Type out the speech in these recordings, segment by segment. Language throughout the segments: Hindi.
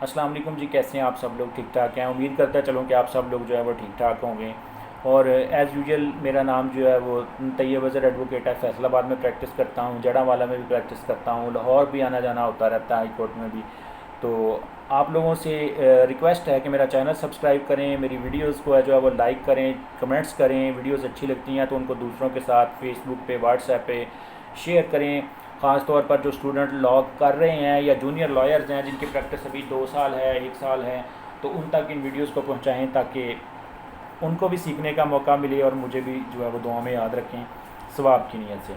अस्सलाम वालेकुम जी, कैसे हैं आप सब लोग? ठीक ठाक हैं? उम्मीद करता चलूँ कि आप सब लोग जो है वो ठीक ठाक होंगे। और एज़ यूजुअल मेरा नाम जो है वो तैयब अज़हर एडवोकेट है। फैसलाबाद में प्रैक्टिस करता हूँ, जड़ांवाला में भी प्रैक्टिस करता हूँ, लाहौर भी आना जाना होता रहता है, हाई कोर्ट में भी। तो आप लोगों से रिक्वेस्ट है कि मेरा चैनल सब्सक्राइब करें, मेरी वीडियोज़ को है जो है वो लाइक करें, कमेंट्स करें। वीडियोज़ अच्छी लगती हैं तो उनको दूसरों के साथ फेसबुक पे, व्हाट्सएप पे शेयर करें। ख़ास तौर पर जो स्टूडेंट लॉ कर रहे हैं या जूनियर लॉयर्स हैं जिनकी प्रैक्टिस अभी 2 साल है, 1 साल है, तो उन तक इन वीडियोज़ को पहुँचाएँ ताकि उनको भी सीखने का मौका मिले और मुझे भी जो है वो दुआ में याद रखें सवाब की नीयत से।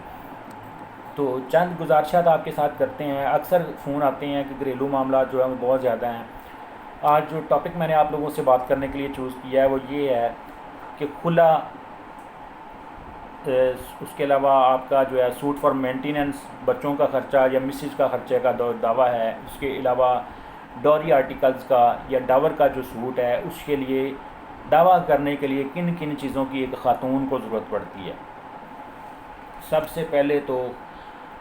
तो चंद गुजारिशात आपके साथ करते हैं। अक्सर फ़ोन आते हैं कि घरेलू मामला जो है वो बहुत ज़्यादा हैं। आज जो टॉपिक मैंने आप लोगों से बात करने के लिए चूज़ किया है वो ये है कि खुला, उसके अलावा आपका जो है सूट फॉर मेंटेनेंस, बच्चों का ख़र्चा या मिसेज का ख़र्चे का दावा है। उसके अलावा डॉरी आर्टिकल्स का या डावर का जो सूट है उसके लिए दावा करने के लिए किन किन चीज़ों की एक ख़ातून को ज़रूरत पड़ती है। सबसे पहले तो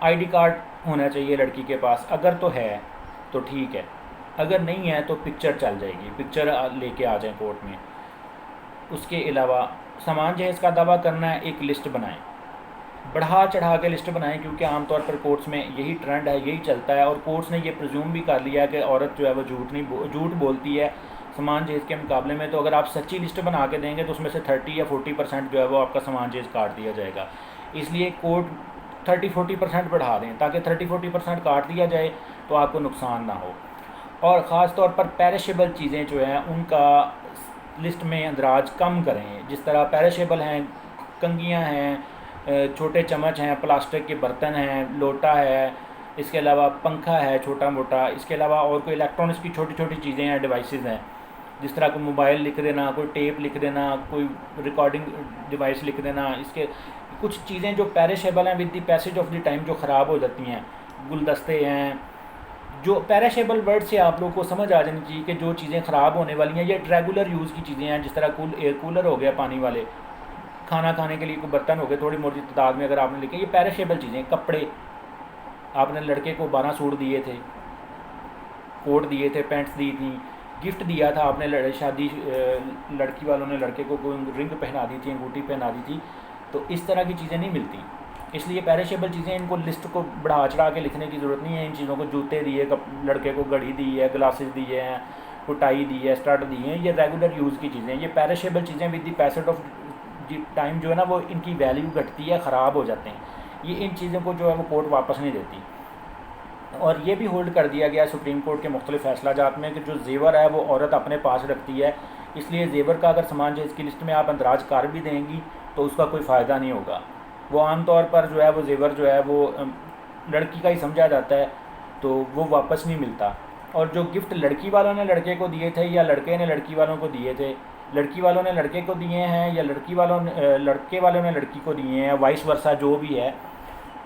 आईडी कार्ड होना चाहिए लड़की के पास। अगर तो है तो ठीक है, अगर नहीं है तो पिक्चर चल जाएगी, पिक्चर लेके आ जाएं कोर्ट में। उसके अलावा सामान जहेज़ का दावा करना है, एक लिस्ट बनाएं, बढ़ा चढ़ा के लिस्ट बनाएं, क्योंकि आमतौर पर कोर्ट्स में यही ट्रेंड है, यही चलता है। और कोर्ट्स ने ये प्रिज्यूम भी कर लिया कि औरत जो है वो झूठ बोलती है सामान जहेज़ के मुकाबले में। तो अगर आप सच्ची लिस्ट बना के देंगे तो उसमें से 30 या 40% जो है वो आपका सामान जहेज़ काट दिया जाएगा। इसलिए कोर्ट 30-40% बढ़ा दें ताकि 30-40% काट दिया जाए तो आपको नुकसान ना हो। और ख़ास तौर पर पेरिशेबल चीज़ें जो हैं उनका लिस्ट में अंदराज कम करें। जिस तरह पेरिशेबल हैं, कंघियाँ हैं, छोटे चम्मच हैं, प्लास्टिक के बर्तन हैं, लोटा है, इसके अलावा पंखा है छोटा मोटा, इसके अलावा और कोई इलेक्ट्रॉनिक्स की छोटी छोटी चीज़ें हैं, डिवाइसेस हैं, जिस तरह कोई मोबाइल लिख देना, कोई टेप लिख देना, कोई रिकॉर्डिंग डिवाइस लिख देना। इसके कुछ चीज़ें जो पेरिशेबल हैं, with the passage of the time जो ख़राब हो जाती हैं, गुलदस्ते हैं। जो पेरिशेबल वर्ड से आप लोगों को समझ आ जानी चाहिए कि जो चीज़ें ख़राब होने वाली हैं ये रेगुलर यूज़ की चीज़ें हैं। जिस तरह एयर कूलर हो गया पानी वाले, खाना खाने के लिए कोई बर्तन हो गए थोड़ी मोटी तादाद में अगर आपने लिखे, ये पेरिशेबल चीज़ें। कपड़े, आपने लड़के को 12 सूट दिए थे, कोट दिए थे, पैंट्स दी थी, गिफ्ट दिया था आपने, लड़की वालों ने लड़के को कोई रिंग पहना दी थी, अंगूठी पहना दी थी, तो इस तरह की चीज़ें नहीं मिलती। इसलिए पेरिशेबल चीज़ें, इनको लिस्ट को बढ़ा चढ़ा के लिखने की ज़रूरत नहीं है। इन चीज़ों को जूते दिए, लड़के को घड़ी दी है, ग्लासेस दिए हैं, कुटाई दी है, स्टड दिए हैं, ये रेगुलर यूज़ की चीज़ें। ये पेरिशेबल चीज़ें with the passage of time जो है ना वो इनकी वैल्यू घटती है, ख़राब हो जाते हैं। ये इन चीज़ों को जो है वो कोर्ट वापस नहीं देती। और ये भी होल्ड कर दिया गया सुप्रीम कोर्ट के मुख्तलिफ फैसला जात में कि जो जेवर है वो औरत अपने पास रखती है। इसलिए जेवर का अगर सामान जो इसकी लिस्ट में आप अंदराज कर भी देंगी तो उसका कोई फ़ायदा नहीं होगा। वो आमतौर पर जो है वो जेवर जो है वो लड़की का ही समझा जाता है, तो वो वापस नहीं मिलता। और जो गिफ्ट लड़की वालों ने लड़के को दिए थे या लड़के ने लड़की वालों को दिए थे, लड़की वालों ने लड़के को दिए हैं या लड़के वालों ने लड़की को दिए हैं, वाइस वर्सा जो भी है,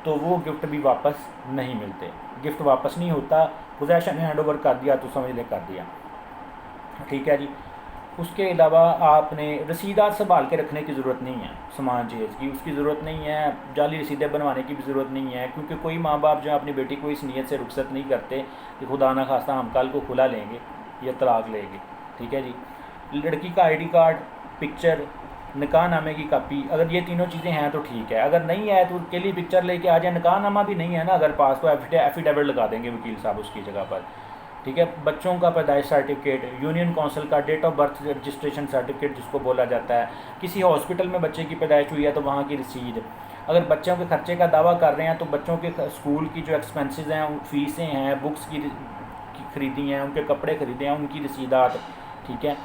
तो वो गिफ्ट भी वापस नहीं मिलते। गिफ्ट वापस नहीं होता, पोजेशन हैंड ओवर कर दिया तो समझ ले कर दिया, ठीक है जी। उसके अलावा आपने रसीदात संभाल के रखने की ज़रूरत नहीं है सामान जहेज़ की, उसकी ज़रूरत नहीं है। जाली रसीदें बनवाने की भी ज़रूरत नहीं है, क्योंकि कोई माँ बाप जो अपनी बेटी को इस नीयत से रुखसत नहीं करते कि खुदा ना खास्ता हम कल को खुला लेंगे या तलाक लेंगे, ठीक है जी। लड़की का आईडी कार्ड, पिक्चर, निकाहनामे की कापी, अगर ये तीनों चीज़ें हैं तो ठीक है। अगर नहीं है तो उसके लिए पिक्चर लेके आ जाए। निकाहनामा भी नहीं है ना अगर पास, तो एफिडेविट लगा देंगे वकील साहब उसकी जगह पर, ठीक है। बच्चों का पैदाइश सर्टिफिकेट, यूनियन काउंसिल का date of birth registration certificate जिसको बोला जाता है, किसी हॉस्पिटल में बच्चे की पैदाइश हुई है तो वहाँ की रसीद। अगर बच्चों के खर्चे का दावा कर रहे हैं तो बच्चों के स्कूल की जो एक्सपेंसेस हैं, फ़ीसें हैं, बुक्स की खरीदी हैं, उनके कपड़े खरीदे हैं, उनकी रसीदात, ठीक है।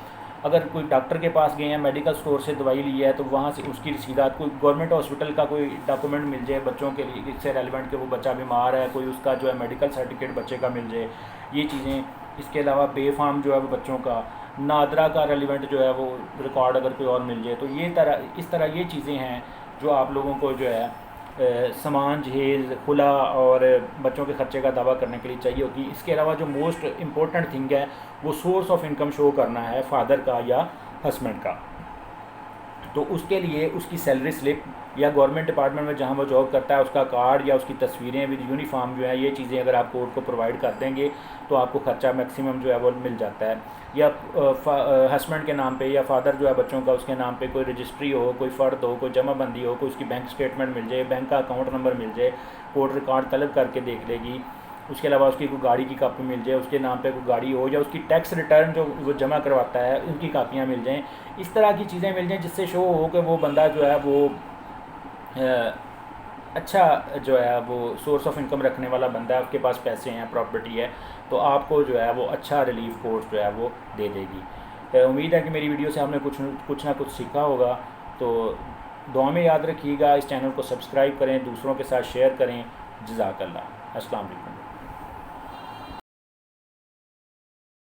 अगर कोई डॉक्टर के पास गए हैं, मेडिकल स्टोर से दवाई ली है तो वहाँ से उसकी रसीदात, कोई गवर्नमेंट हॉस्पिटल का कोई डॉक्यूमेंट मिल जाए बच्चों के लिए इससे रेलिवेंट कि वो बच्चा बीमार है, कोई उसका जो है मेडिकल सर्टिफिकेट बच्चे का मिल जाए, ये चीज़ें। इसके अलावा बेफाम जो है वो बच्चों का नादरा का रेलिवेंट जो है वो रिकॉर्ड अगर कोई और मिल जाए, तो इस तरह ये चीज़ें हैं जो आप लोगों को जो है सामान जहेज़, खुला और बच्चों के ख़र्चे का दावा करने के लिए चाहिए होगी। इसके अलावा जो मोस्ट इम्पोर्टेंट थिंग है वो सोर्स ऑफ इनकम शो करना है फादर का या हस्बैंड का। तो उसके लिए उसकी सैलरी स्लिप या गवर्नमेंट डिपार्टमेंट में जहाँ वो जॉब करता है उसका कार्ड या उसकी तस्वीरें विद यूनिफॉर्म जो है, ये चीज़ें अगर आप कोर्ट को प्रोवाइड कर देंगे तो आपको खर्चा मैक्सिमम जो है वो मिल जाता है। या हस्बैंड के नाम पे या फादर जो है बच्चों का, उसके नाम पे कोई रजिस्ट्री हो, कोई फ़र्द हो, कोई जमाबंदी हो, कोई उसकी बैंक स्टेटमेंट मिल जाए, बैंक का अकाउंट नंबर मिल जाए, कोर्ट रिकॉर्ड तलब करके देख लेगी। उसके अलावा उसकी कोई गाड़ी की कापी मिल जाए, उसके नाम पे कोई गाड़ी हो, या उसकी टैक्स रिटर्न जो वो जमा करवाता है उनकी कापियाँ मिल जाएं। इस तरह की चीज़ें मिल जाएं जिससे शो हो कि वो बंदा जो है वो अच्छा जो है वो सोर्स ऑफ इनकम रखने वाला बंदा है, उसके पास पैसे हैं, प्रॉपर्टी है, तो आपको जो है वो अच्छा रिलीफ कोर्ट जो है वो दे देगी। उम्मीद है कि मेरी वीडियो से आपने कुछ ना कुछ सीखा होगा। तो दुआ में याद रखिएगा, इस चैनल को सब्सक्राइब करें, दूसरों के साथ शेयर करें। जज़ाकल्लाह। अस्सलाम वालेकुम।